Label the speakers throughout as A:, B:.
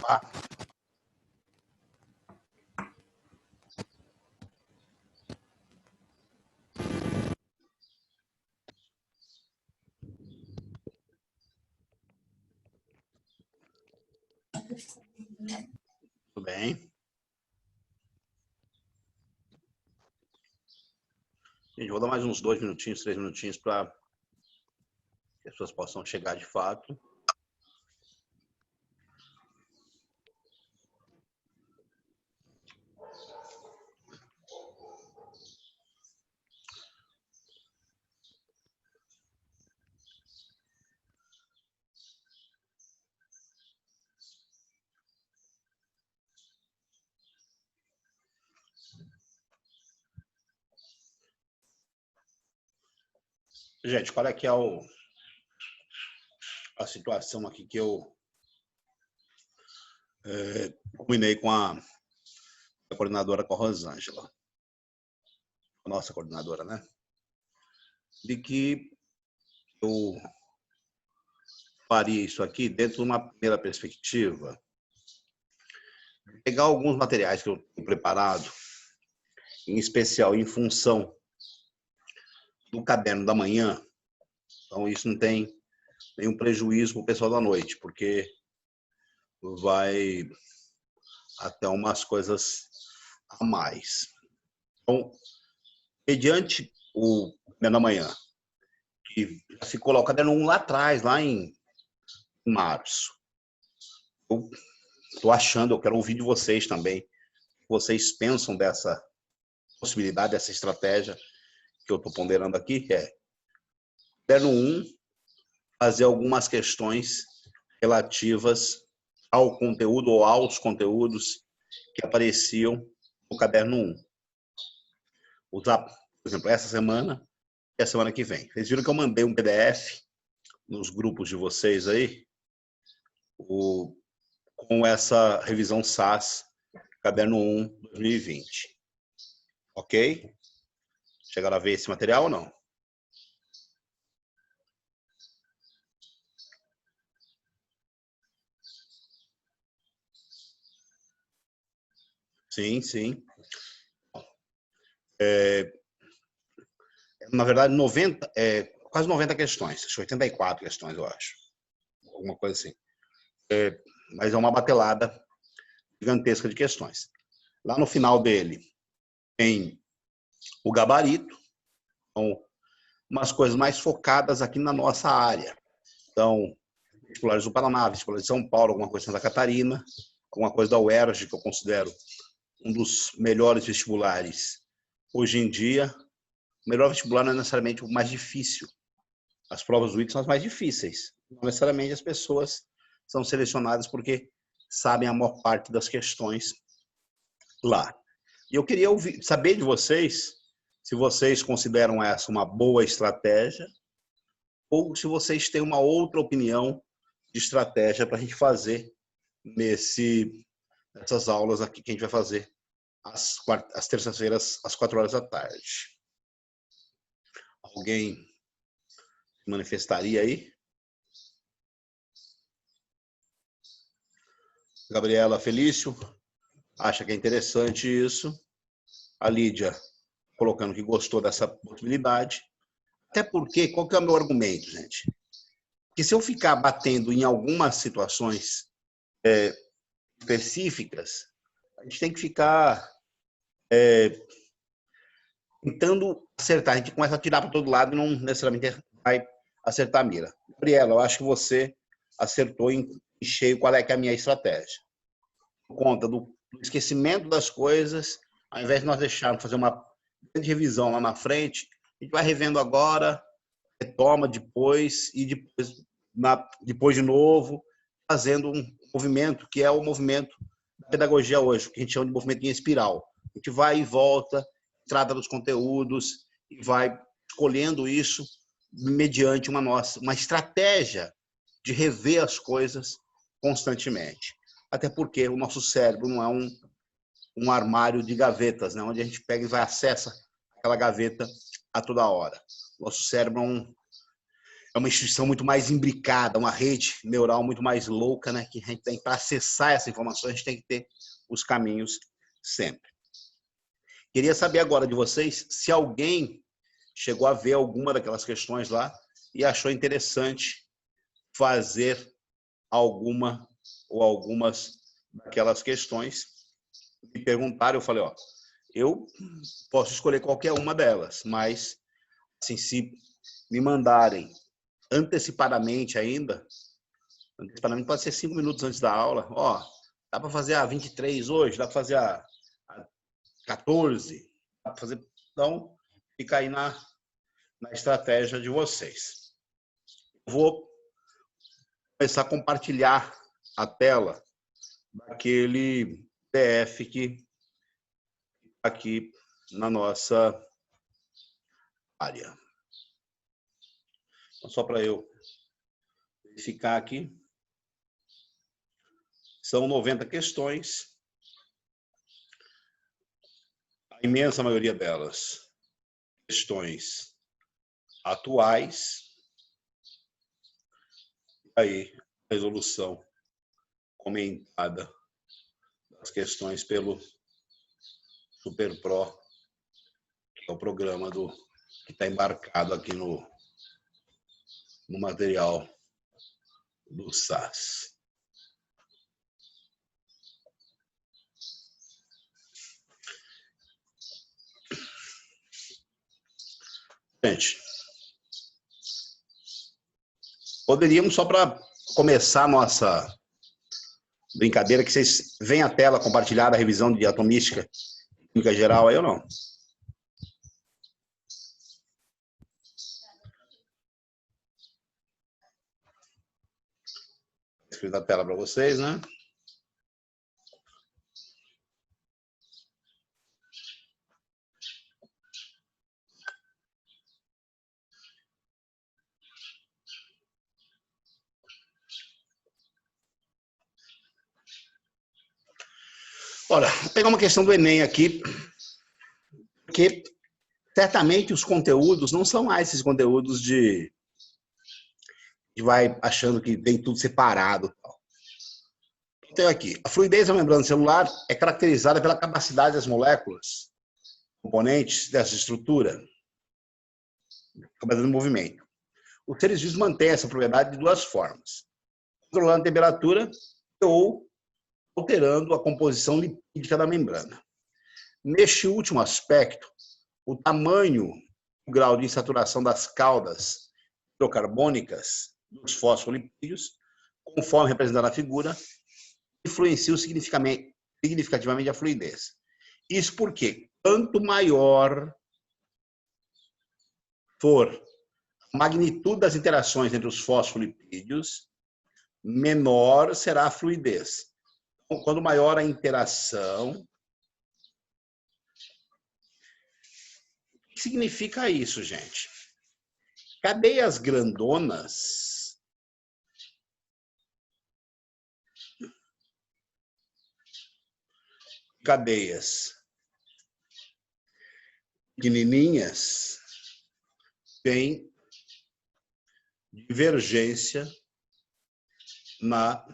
A: gravar. Tudo bem. Gente, vou dar mais uns 2 minutinhos, 3 minutinhos para que as pessoas possam chegar de fato. Gente, qual é que é a situação aqui que eu combinei com a coordenadora, com a Rosângela, a nossa coordenadora, né? De que eu faria isso aqui dentro de uma primeira perspectiva, pegar alguns materiais que eu tenho preparado, em especial em função do caderno da manhã. Então, isso não tem nenhum prejuízo para o pessoal da noite, porque vai até umas coisas a mais. Então, mediante o caderno da manhã, que se coloca o caderno 1 lá atrás, lá em março, eu estou achando, eu quero ouvir de vocês também, o que vocês pensam dessa possibilidade, dessa estratégia que eu estou ponderando aqui, que é caderno 1, fazer algumas questões relativas ao conteúdo ou aos conteúdos que apareciam no caderno 1. Usar, por exemplo, essa semana e a semana que vem. Vocês viram que eu mandei um PDF nos grupos de vocês aí, com essa revisão SAS, caderno 1, 2020. Ok? Chegaram a ver esse material ou não? Sim, sim. Na verdade, quase 90 questões. Acho 84 questões, eu acho. Alguma coisa assim. Mas é uma batelada gigantesca de questões. Lá no final dele tem o gabarito, então, umas coisas mais focadas aqui na nossa área. Então, vestibulares do Paraná, vestibulares de São Paulo, alguma coisa de Santa Catarina, alguma coisa da UERJ, que eu considero um dos melhores vestibulares hoje em dia. O melhor vestibular não é necessariamente o mais difícil. As provas do ITA são as mais difíceis. Não necessariamente as pessoas são selecionadas porque sabem a maior parte das questões lá. E eu queria saber de vocês se vocês consideram essa uma boa estratégia ou se vocês têm uma outra opinião de estratégia para a gente fazer nessas aulas aqui que a gente vai fazer às terças-feiras, às 16h. Alguém se manifestaria aí? Gabriela Felício acha que é interessante isso. A Lídia colocando que gostou dessa possibilidade. Até porque, qual que é o meu argumento, gente? Que se eu ficar batendo em algumas situações específicas, a gente tem que ficar tentando acertar. A gente começa a tirar para todo lado e não necessariamente vai acertar a mira. Gabriela, eu acho que você acertou em cheio qual é que é a minha estratégia. Por conta do esquecimento das coisas, ao invés de nós deixarmos fazer uma grande revisão lá na frente, a gente vai revendo agora, retoma depois e depois de novo, fazendo um movimento que é o movimento da pedagogia hoje, que a gente chama de movimento em espiral. A gente vai e volta, trata dos conteúdos e vai escolhendo isso mediante uma estratégia de rever as coisas constantemente. Até porque o nosso cérebro não é um armário de gavetas, né, onde a gente pega e vai acessa aquela gaveta a toda hora. Nosso cérebro é uma instituição muito mais imbricada, uma rede neural muito mais louca, né? Que a gente tem para acessar essa informação, a gente tem que ter os caminhos sempre. Queria saber agora de vocês se alguém chegou a ver alguma daquelas questões lá e achou interessante fazer alguma ou algumas daquelas questões. Me perguntaram, eu falei, ó, eu posso escolher qualquer uma delas, mas assim, se me mandarem antecipadamente ainda, antecipadamente pode ser 5 minutos antes da aula, ó, dá para fazer a 23 hoje, dá para fazer a 14, dá para fazer, então fica aí na estratégia de vocês. Vou começar a compartilhar a tela daquele PDF que está aqui na nossa área. Então, só para eu verificar aqui. São 90 questões. A imensa maioria delas, questões atuais. Aí, a resolução comentada das questões pelo SuperPro, que é o programa que está embarcado aqui no material do SAS. Gente, poderíamos, só para começar a nossa brincadeira, que vocês veem a tela compartilhada, a revisão de atomística química geral aí ou não? Escrevi na tela para vocês, né? Olha, vou pegar uma questão do Enem aqui, porque certamente os conteúdos não são mais esses conteúdos de vai achando que vem tudo separado. Então, aqui, a fluidez da membrana celular é caracterizada pela capacidade das moléculas, componentes dessa estrutura, capacidade de movimento. Os seres vivos mantêm essa propriedade de duas formas: controlando a temperatura ou alterando a composição lipídica da membrana. Neste último aspecto, o tamanho, o grau de insaturação das caudas hidrocarbônicas dos fosfolipídios, conforme representado na figura, influenciam significativamente a fluidez. Isso porque quanto maior for a magnitude das interações entre os fosfolipídios, menor será a fluidez. Então, quando maior a interação, o que significa isso, gente? Cadeias grandonas cadeias pequenininhas têm divergência na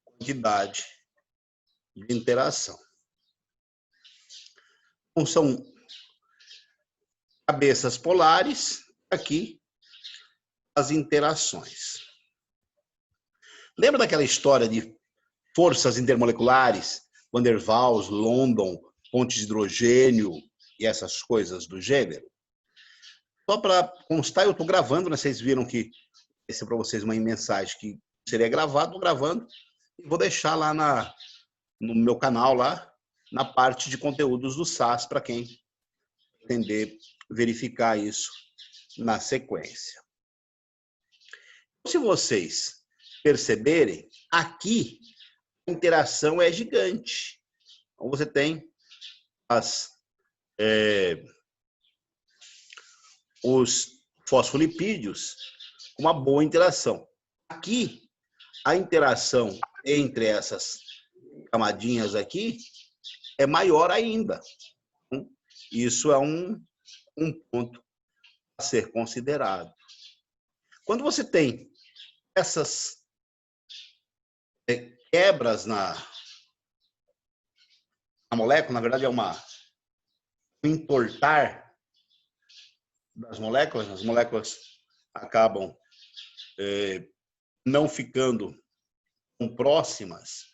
A: quantidade de interação. Então, são cabeças polares, aqui as interações. Lembra daquela história de forças intermoleculares, Van der Waals, London, pontes de hidrogênio e essas coisas do gênero? Só para constar, eu estou gravando, né? Vocês viram que esse é para vocês uma mensagem que seria gravado, estou gravando e vou deixar lá no meu canal, lá na parte de conteúdos do SAS, para quem entender, verificar isso na sequência. Se vocês perceberem, aqui a interação é gigante. Então, você tem os fosfolipídios com uma boa interação. Aqui, a interação entre essas camadinhas aqui é maior ainda. Isso é um ponto a ser considerado. Quando você tem essas quebras na molécula, na verdade é um entortar das moléculas, as moléculas acabam não ficando tão próximas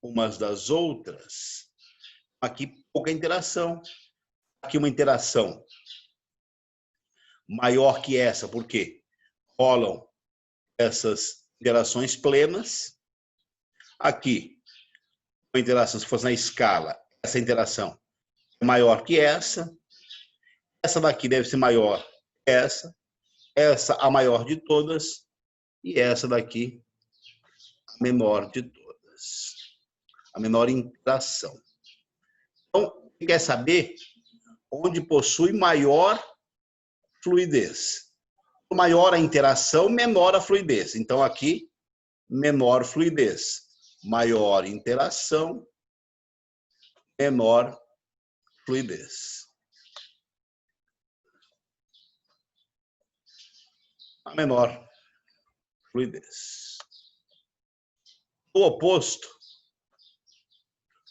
A: umas das outras. Aqui pouca interação, aqui uma interação maior que essa, porque rolam essas interações plenas. Aqui, uma interação, se fosse na escala, essa interação é maior que essa daqui deve ser maior que essa a maior de todas, e essa daqui a menor de todas, a menor interação. Então, quer saber onde possui maior fluidez. Maior a interação, menor a fluidez. Então, aqui, menor fluidez. Maior interação, menor fluidez. A menor fluidez. O oposto,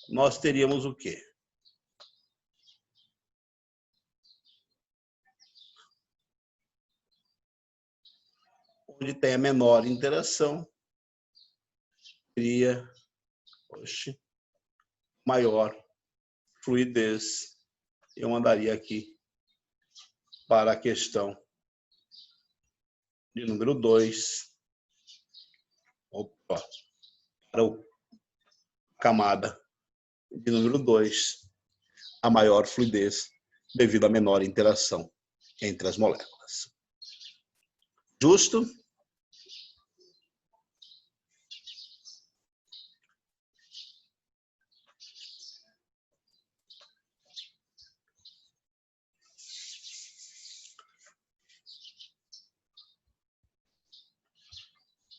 A: nós teríamos o quê? Onde tem a menor interação, teria maior fluidez. Eu mandaria aqui para a questão de número 2, para a camada de número 2, a maior fluidez devido à menor interação entre as moléculas. Justo?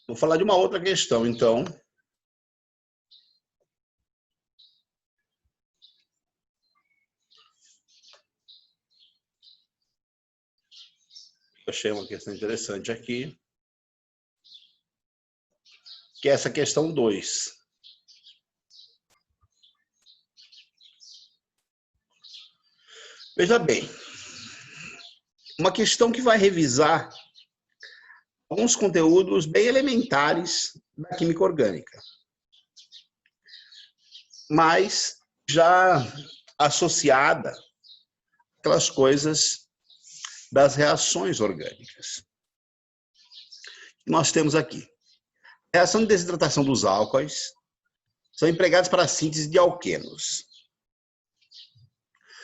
A: Vou falar de uma outra questão, então. Eu achei uma questão interessante aqui, que é essa questão 2. Veja bem, uma questão que vai revisar alguns conteúdos bem elementares da química orgânica, mas já associada àquelas coisas das reações orgânicas. Nós temos aqui. A reação de desidratação dos álcoois são empregados para a síntese de alquenos.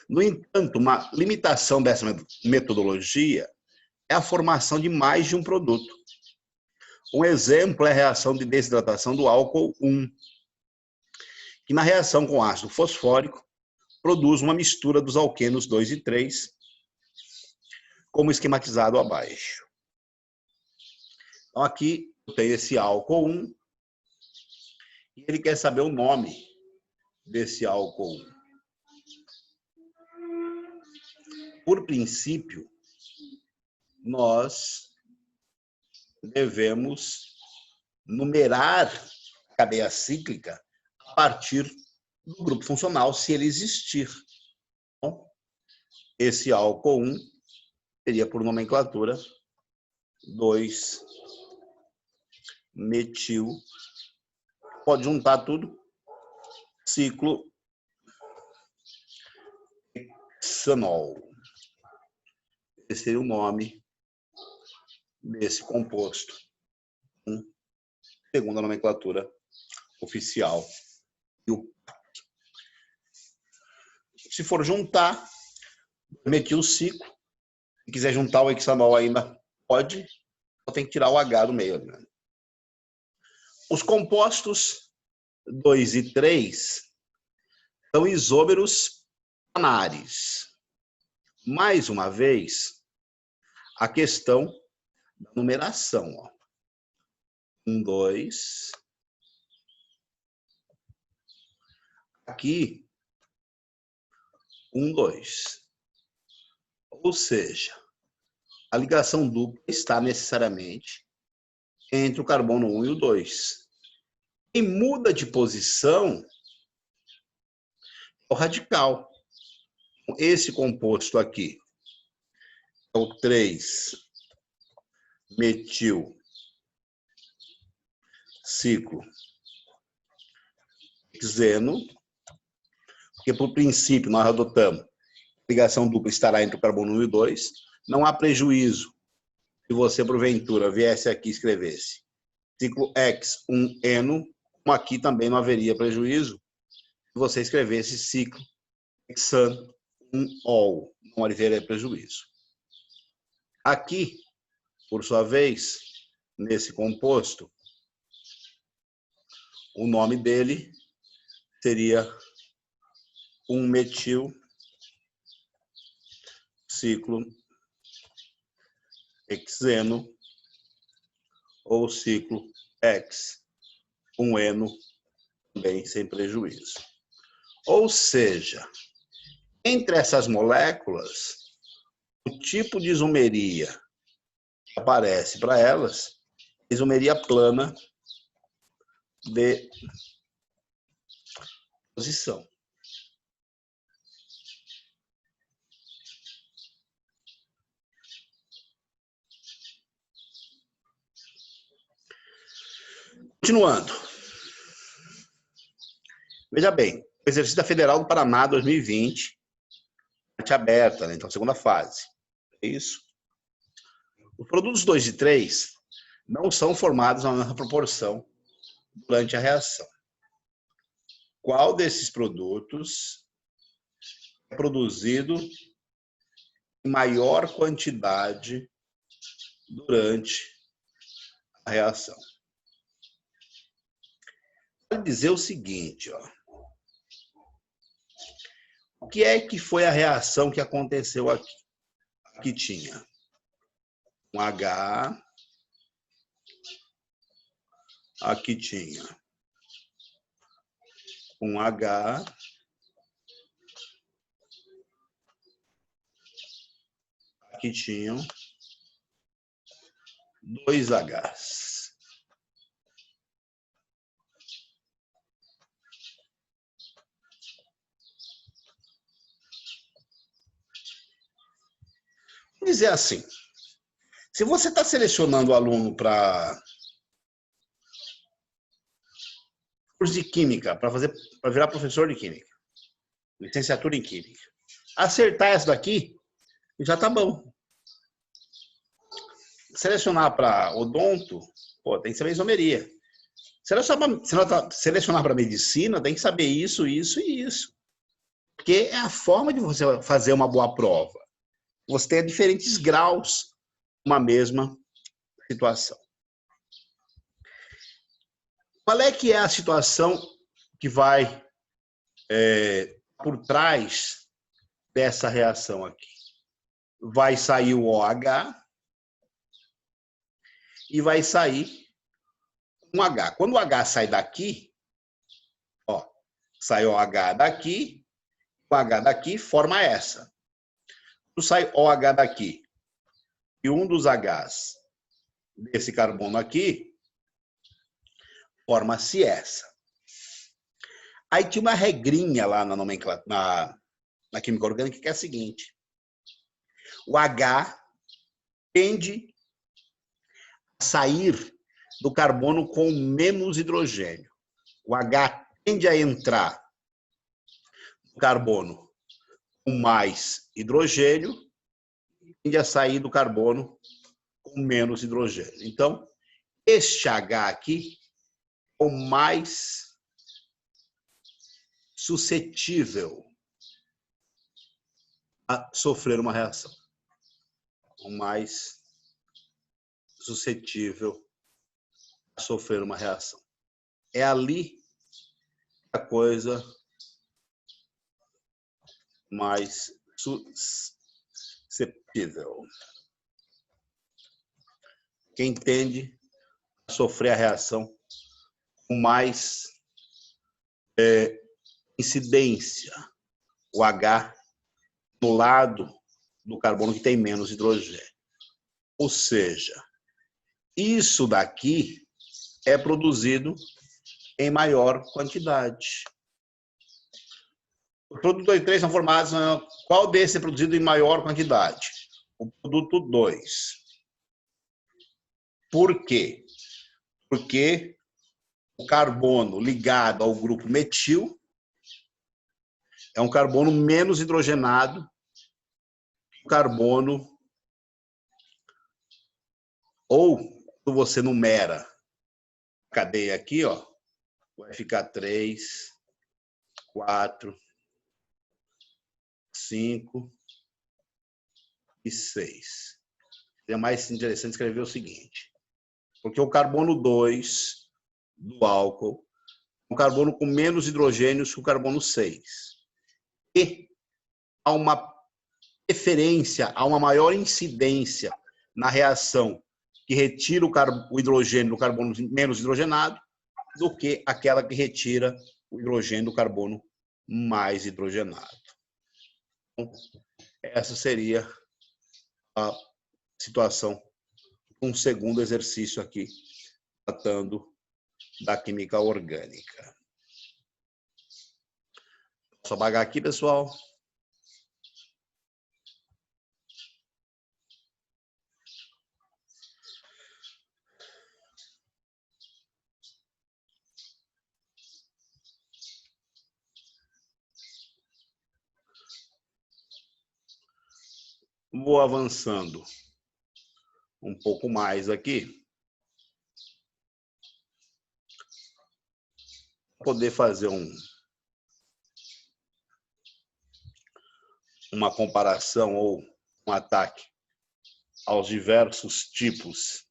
A: No entanto, uma limitação dessa metodologia é a formação de mais de um produto. Um exemplo é a reação de desidratação do álcool 1, que na reação com ácido fosfórico produz uma mistura dos alquenos 2 e 3, como esquematizado abaixo. Então, aqui eu tenho esse álcool 1, e ele quer saber o nome desse álcool 1. Por princípio, nós devemos numerar a cadeia cíclica a partir do grupo funcional, se ele existir. Então, esse álcool 1 seria, por nomenclatura, 2-metil. Pode juntar tudo. Ciclo hexanol. Esse seria o nome desse composto, segundo a nomenclatura oficial. Se for juntar, metilciclo, se quiser juntar o hexanol ainda pode, só tem que tirar o H do meio. Né? Os compostos 2 e 3 são isômeros planares. Mais uma vez, a questão da numeração. 1, 2. Aqui, 1, 2. Ou seja, a ligação dupla está necessariamente entre o carbono 1 e o 2. Quem muda de posição é o radical. Esse composto aqui é o 3-metil ciclo xeno, porque por princípio nós adotamos a ligação dupla estará entre o carbono 1 e o 2. Não há prejuízo se você, porventura, viesse aqui e escrevesse ciclo X1-eno, como aqui também não haveria prejuízo se você escrevesse ciclo hexan-1-ol, não haveria prejuízo. Aqui, por sua vez, nesse composto, o nome dele seria 1-metil ciclo hexeno ou ciclo X1-eno, também sem prejuízo. Ou seja, entre essas moléculas, o tipo de isomeria que aparece para elas é isomeria plana de posição. Continuando. Veja bem, o exercício da Federal do Paraná 2020, parte aberta, né? Então, segunda fase. É isso. Os produtos 2 e 3 não são formados na mesma proporção durante a reação. Qual desses produtos é produzido em maior quantidade durante a reação? Vou dizer o seguinte, ó. O que é que foi a reação que aconteceu aqui? Aqui tinha um H, aqui tinha um H, aqui tinham 2 Hs. Vou dizer assim, se você está selecionando o aluno para curso de química, para virar professor de química, licenciatura em química, acertar essa daqui, já tá bom. Selecionar para odonto, pô, tem que saber isomeria. Selecionar para medicina, tem que saber isso, isso e isso. Porque é a forma de você fazer uma boa prova. Você tem diferentes graus uma mesma situação. Qual é que é a situação que vai por trás dessa reação aqui? Vai sair o OH e vai sair um H. Quando o H sai daqui, ó, sai o OH daqui, o H daqui forma essa. Quando sai OH daqui e um dos Hs desse carbono aqui, forma-se essa. Aí tinha uma regrinha lá na nomenclatura, na química orgânica, que é a seguinte: o H tende a sair do carbono com menos hidrogênio. O H tende a entrar no carbono com mais hidrogênio, tende a sair do carbono com menos hidrogênio. Então, este H aqui é o mais suscetível a sofrer uma reação. O mais suscetível a sofrer uma reação. É ali a coisa mais suscetível. Quem tende a sofrer a reação com mais incidência, o H no lado do carbono que tem menos hidrogênio. Ou seja, isso daqui é produzido em maior quantidade. O produto 2 e 3 são formados, qual desses é produzido em maior quantidade? O produto 2. Por quê? Porque o carbono ligado ao grupo metil é um carbono menos hidrogenado que o carbono, ou quando você numera a cadeia aqui, ó, vai ficar 3, 4, 5 e 6. É mais interessante escrever o seguinte, porque o carbono 2 do álcool é um carbono com menos hidrogênios que o carbono 6. E há uma preferência, há uma maior incidência na reação que retira o hidrogênio do carbono menos hidrogenado do que aquela que retira o hidrogênio do carbono mais hidrogenado. Então, essa seria a situação, um segundo exercício aqui, tratando da química orgânica. Posso apagar aqui, pessoal? Vou avançando um pouco mais aqui, para poder fazer uma comparação ou um ataque aos diversos tipos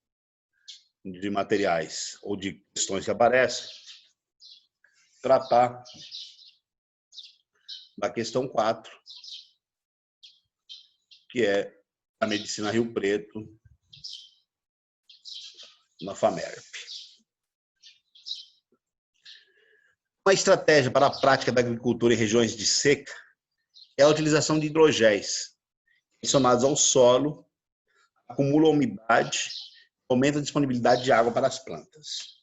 A: de materiais ou de questões que aparecem, tratar da questão 4, que é a medicina Rio Preto, na FAMERP. Uma estratégia para a prática da agricultura em regiões de seca é a utilização de hidrogéis adicionados ao solo, acumulam umidade, aumenta a disponibilidade de água para as plantas.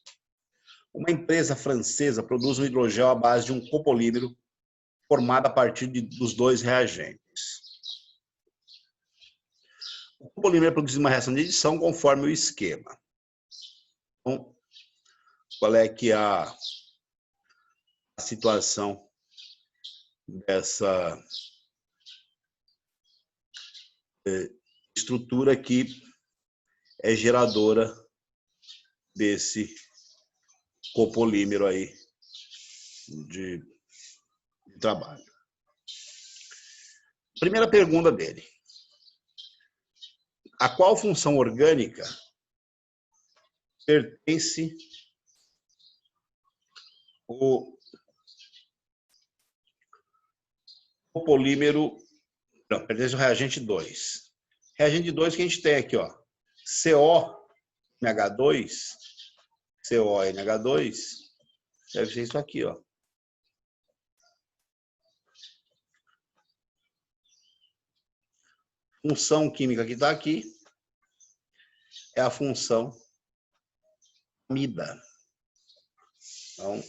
A: Uma empresa francesa produz um hidrogel à base de um copolímero formado a partir dos dois reagentes. O copolímero é produzido uma reação de adição conforme o esquema. Então, qual é que é a situação dessa estrutura que é geradora desse copolímero aí de trabalho? Primeira pergunta dele: a qual função orgânica pertence o copolímero? Não, pertence ao reagente 2. Reagente 2 que a gente tem aqui, ó, CONH2, CONH2, deve ser isso aqui, ó. Função química que está aqui é a função amida. Então,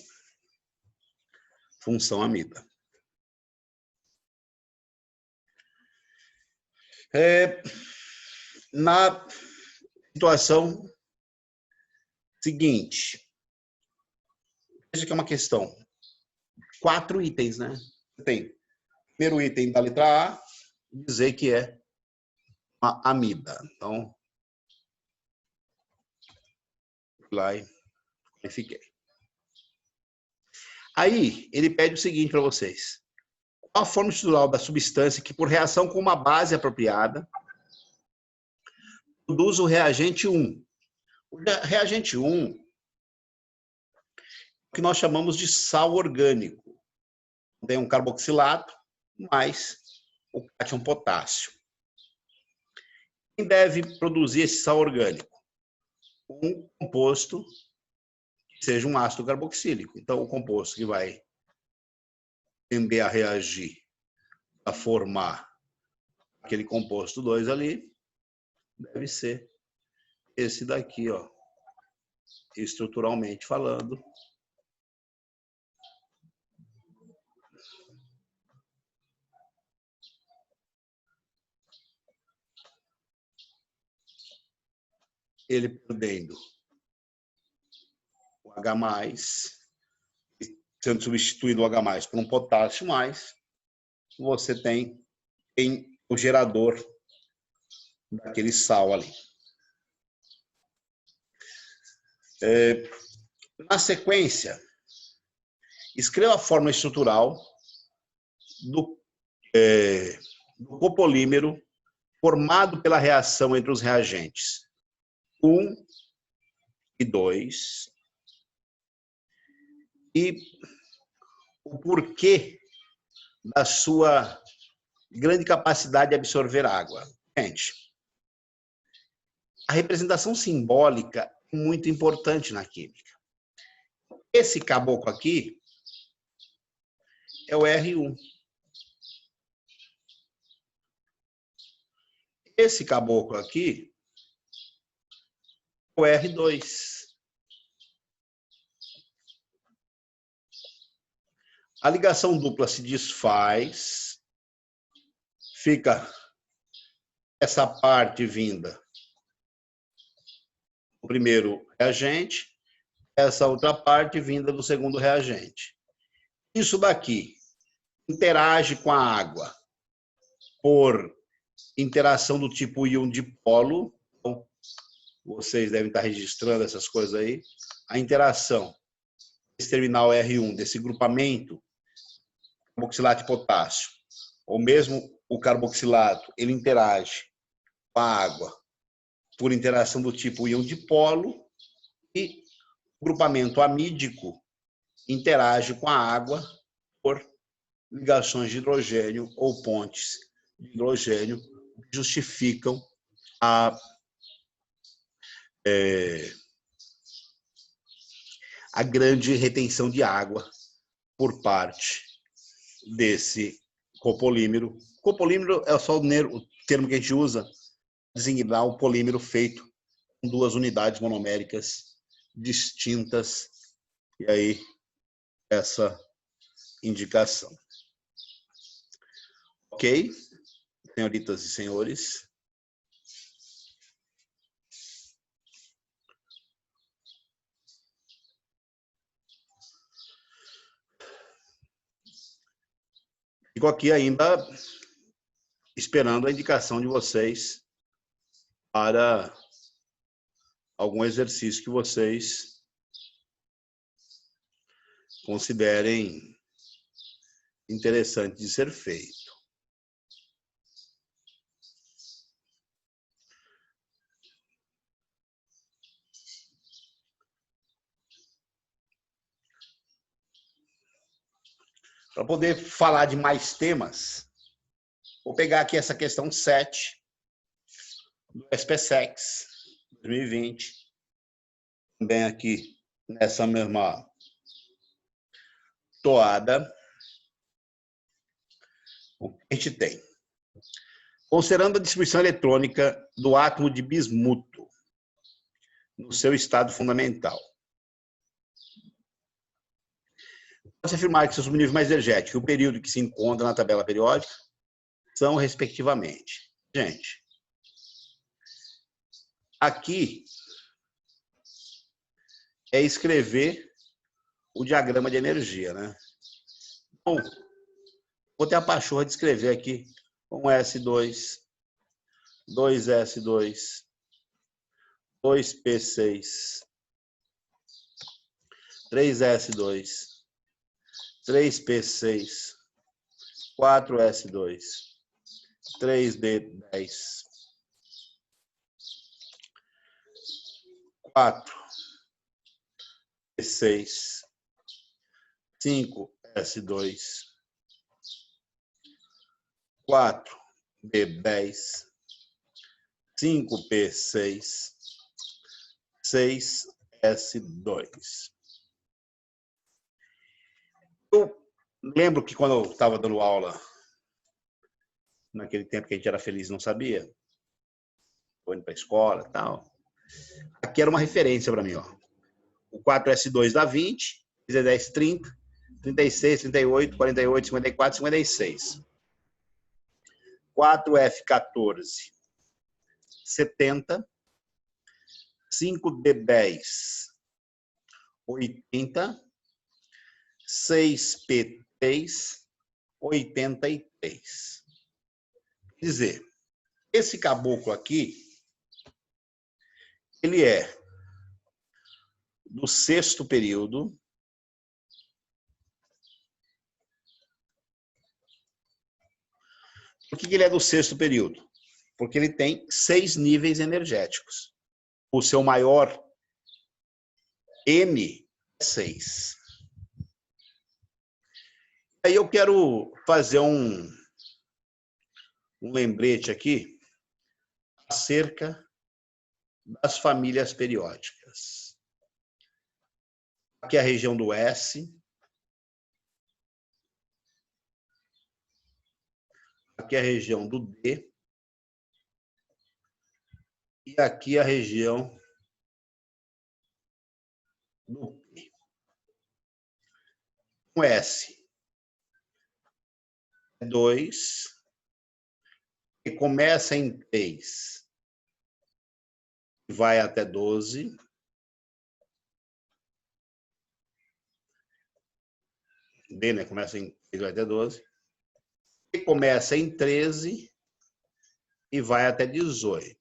A: função amida. Na situação seguinte, veja que é uma questão, 4 itens, né? Tem primeiro item da letra A, dizer que é uma amida. Então, lá e fiquei. Aí, ele pede o seguinte para vocês: qual a forma estrutural da substância que, por reação com uma base apropriada, produz o reagente 1? O reagente 1, que nós chamamos de sal orgânico. Tem um carboxilato mais o cátion potássio. Quem deve produzir esse sal orgânico? Um composto que seja um ácido carboxílico. Então, o composto que vai tender a reagir, a formar aquele composto 2 ali, deve ser esse daqui, ó, estruturalmente falando. Ele perdendo o H+, sendo substituído o H+ por um potássio mais, você tem o gerador daquele sal ali. Na sequência, escreva a fórmula estrutural do copolímero formado pela reação entre os reagentes 1 e 2 e o porquê da sua grande capacidade de absorver água. Gente, a representação simbólica é muito importante na química. Esse caboclo aqui é o R1. Esse caboclo aqui é o R2. A ligação dupla se desfaz, fica essa parte vinda do primeiro reagente, essa outra parte vinda do segundo reagente. Isso daqui interage com a água por interação do tipo íon dipolo. Então, vocês devem estar registrando essas coisas aí. A interação desse terminal R1, desse grupamento carboxilato de potássio, ou mesmo o carboxilato, ele interage com a água por interação do tipo íon dipolo, e o grupamento amídico interage com a água por ligações de hidrogênio ou pontes de hidrogênio, que justificam a grande retenção de água por parte desse copolímero. Copolímero é só o termo que a gente usa para designar um polímero feito com duas unidades monoméricas distintas. E aí, essa indicação. Ok, senhoritas e senhores? Fico aqui ainda esperando a indicação de vocês para algum exercício que vocês considerem interessante de ser feito. Para poder falar de mais temas, vou pegar aqui essa questão 7 do SPSEC 2020, também aqui nessa mesma toada. O que a gente tem? Considerando a distribuição eletrônica do átomo de bismuto no seu estado fundamental, pode-se afirmar que seu subnível mais energético e o período que se encontra na tabela periódica são, respectivamente. Gente, aqui é escrever o diagrama de energia, né? Bom, vou ter a pachorra de escrever aqui 1S2, 2S2, 2P6, 3S2, 3P6, 4S2, 3D10, 4P6, 5S2, 4D10, 5P6, 6S2. Eu lembro que quando eu estava dando aula, naquele tempo que a gente era feliz e não sabia, estou indo para a escola e tal. Aqui era uma referência para mim, ó. O 4S2 dá 20, 10, 30, 36, 38, 48, 54, 56. 4F14, 70. 5D10, 80. 6P3, 83. Quer dizer, esse caboclo aqui, ele é do 6º período. Por que ele é do 6º período? Porque ele tem 6 níveis energéticos. O seu maior N é 6. Aí eu quero fazer um lembrete aqui acerca das famílias periódicas. Aqui é a região do S. Aqui é a região do D. E aqui é a região do P. O S é 2, que começa em 3 e vai até 12. D, né? Começa em 3 e vai até 12. E começa em 13 e vai até 18.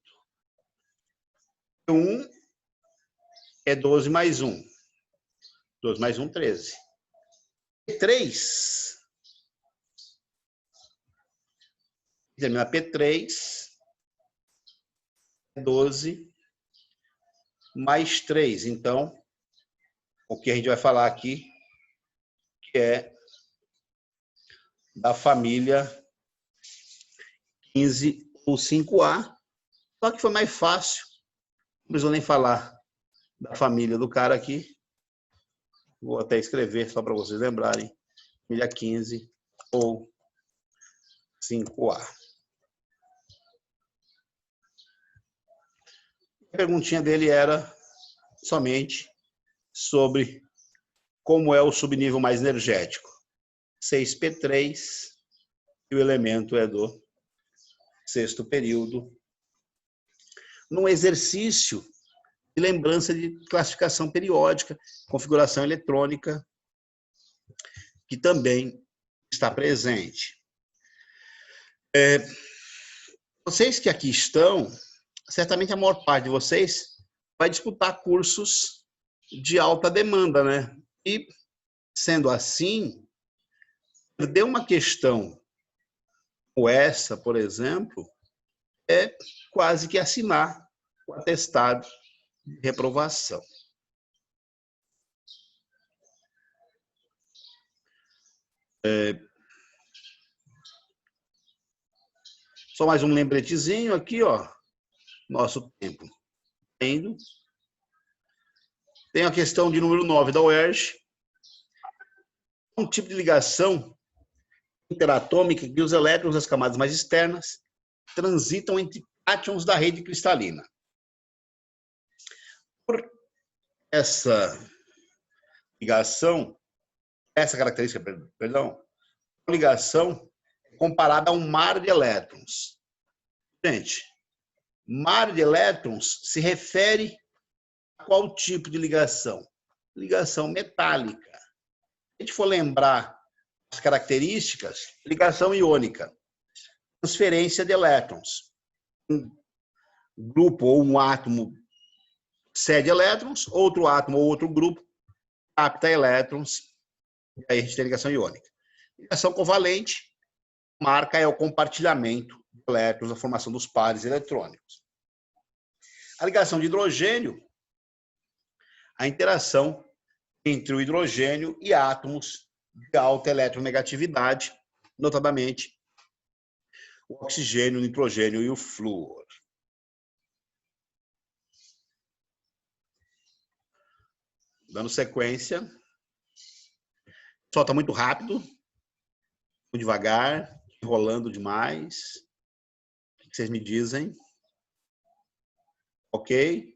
A: 1 é 12 mais 1. 12 mais 1, 13. P3, termina P3, é 12 mais 3. Então, o que a gente vai falar aqui, que é da família 15 ou 5A. Só que foi mais fácil. Não precisou nem falar da família do cara aqui. Vou até escrever só para vocês lembrarem. Família 15 ou 5A. A perguntinha dele era somente sobre como é o subnível mais energético. 6P3 e o elemento é do 6º período. Num exercício de lembrança de classificação periódica, configuração eletrônica, que também está presente. Vocês que aqui estão, certamente a maior parte de vocês vai disputar cursos de alta demanda, né? E, sendo assim, perder uma questão como essa, por exemplo, é quase que assinar o atestado de reprovação. Só mais um lembretezinho aqui, ó. Nosso tempo indo. Tem a questão de número 9 da UERJ. Um tipo de ligação interatômica que os elétrons das camadas mais externas transitam entre átomos da rede cristalina. Por essa ligação, essa característica, perdão, a ligação é comparada a um mar de elétrons. Gente, mar de elétrons se refere a qual tipo de ligação? Ligação metálica. Se a gente for lembrar as características, ligação iônica, transferência de elétrons. Um grupo ou um átomo cede elétrons, outro átomo ou outro grupo capta elétrons, e aí a gente tem ligação iônica. Ligação covalente, marca é o compartilhamento de elétrons, a formação dos pares eletrônicos. A ligação de hidrogênio, a interação entre o hidrogênio e átomos de alta eletronegatividade, notadamente o oxigênio, o nitrogênio e o flúor. Dando sequência. O pessoal está muito rápido, muito devagar, enrolando demais. O que vocês me dizem? Ok?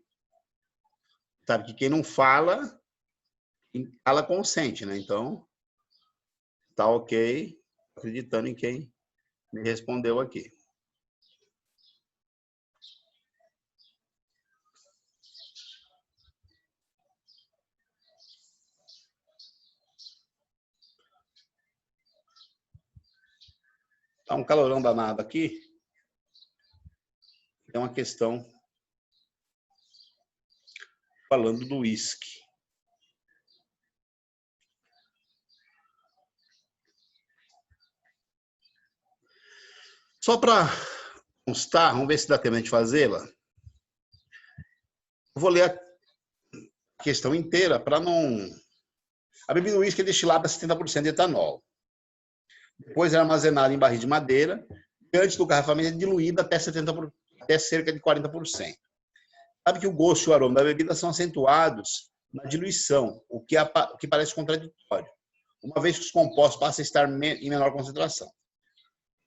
A: Sabe que quem não fala, ela consente, né? Então, tá ok, acreditando em quem me respondeu aqui. Tá um calorão danado aqui. É uma questão falando do uísque. Só para constar, vamos ver se dá tempo de fazê-la. Eu vou ler a questão inteira para não... A bebida uísque é destilada a 70% de etanol. Depois é armazenada em barril de madeira e antes do garrafamento é diluída até cerca de 40%. Sabe que o gosto e o aroma da bebida são acentuados na diluição, o que parece contraditório, uma vez que os compostos passam a estar em menor concentração.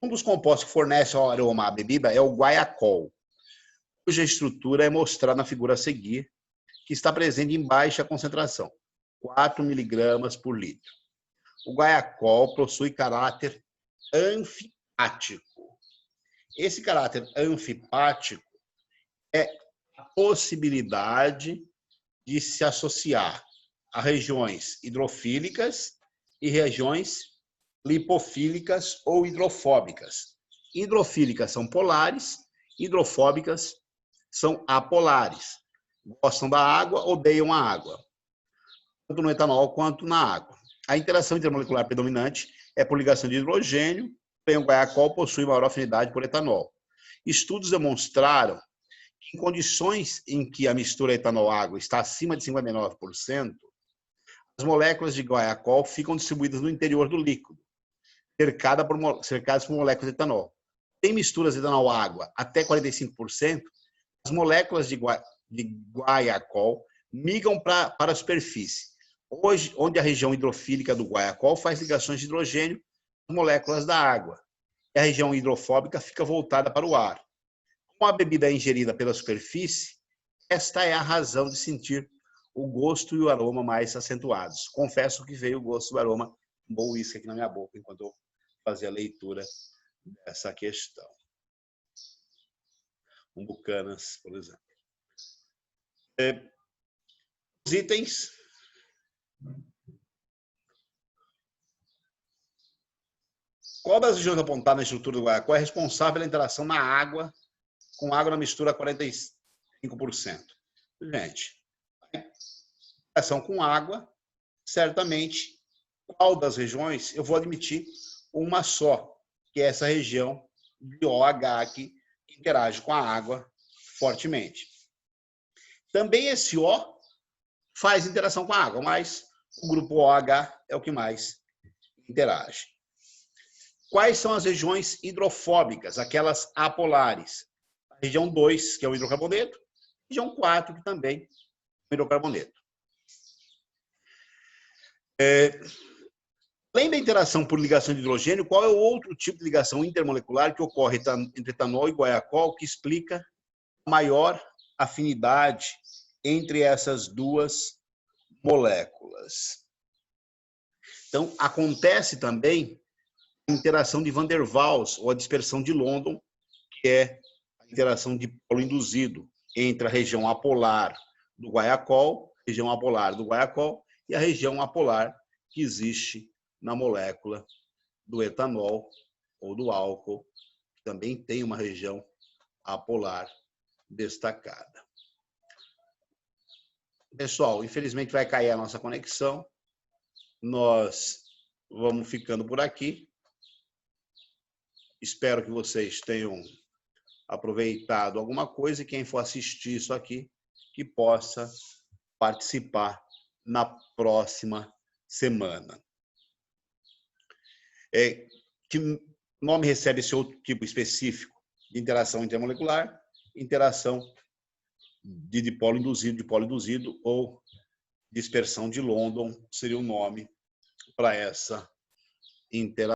A: Um dos compostos que fornece o aroma à bebida é o guaiacol, cuja estrutura é mostrada na figura a seguir, que está presente em baixa concentração, 4 miligramas por litro. O guaiacol possui caráter anfipático. Esse caráter anfipático é a possibilidade de se associar a regiões hidrofílicas e regiões lipofílicas ou hidrofóbicas. Hidrofílicas são polares, hidrofóbicas são apolares. Gostam da água, odeiam a água, tanto no etanol quanto na água. A interação intermolecular predominante é por ligação de hidrogênio, porém o guaiacol possui maior afinidade por etanol. Estudos demonstraram que em condições em que a mistura etanol-água está acima de 59%, as moléculas de guaiacol ficam distribuídas no interior do líquido, cercadas por moléculas de etanol. Em misturas de etanol-água até 45%, as moléculas de guaiacol migram para a superfície, onde a região hidrofílica do guaiacol faz ligações de hidrogênio com moléculas da água, e a região hidrofóbica fica voltada para o ar. Como a bebida é ingerida pela superfície, esta é a razão de sentir o gosto e o aroma mais acentuados. Confesso que veio o gosto e o aroma um bom uísque aqui na minha boca enquanto eu fazia a leitura dessa questão. Um Bucanas, por exemplo. Os itens. Qual das regiões apontadas na estrutura do guaiacol é responsável pela interação na água, com água na mistura 45%? Gente, interação com água, certamente, qual das regiões, eu vou admitir uma só, que é essa região de OH aqui, que interage com a água fortemente. Também esse O faz interação com a água, mas o grupo OH é o que mais interage. Quais são as regiões hidrofóbicas, aquelas apolares? A região 2, que é o hidrocarboneto, a região 4, que também é o hidrocarboneto. Além da interação por ligação de hidrogênio, qual é o outro tipo de ligação intermolecular que ocorre entre etanol e guaiacol que explica a maior afinidade entre essas duas moléculas? Então, acontece também a interação de Van der Waals, ou a dispersão de London, que é a interação de polo induzido entre a região apolar do guaiacol, e a região apolar que existe na molécula do etanol ou do álcool, que também tem uma região apolar destacada. Pessoal, infelizmente vai cair a nossa conexão. Nós vamos ficando por aqui. Espero que vocês tenham aproveitado alguma coisa e quem for assistir isso aqui, que possa participar na próxima semana. Que nome recebe esse outro tipo específico de interação intermolecular? Interação de dipolo induzido ou dispersão de London seria o nome para essa interação.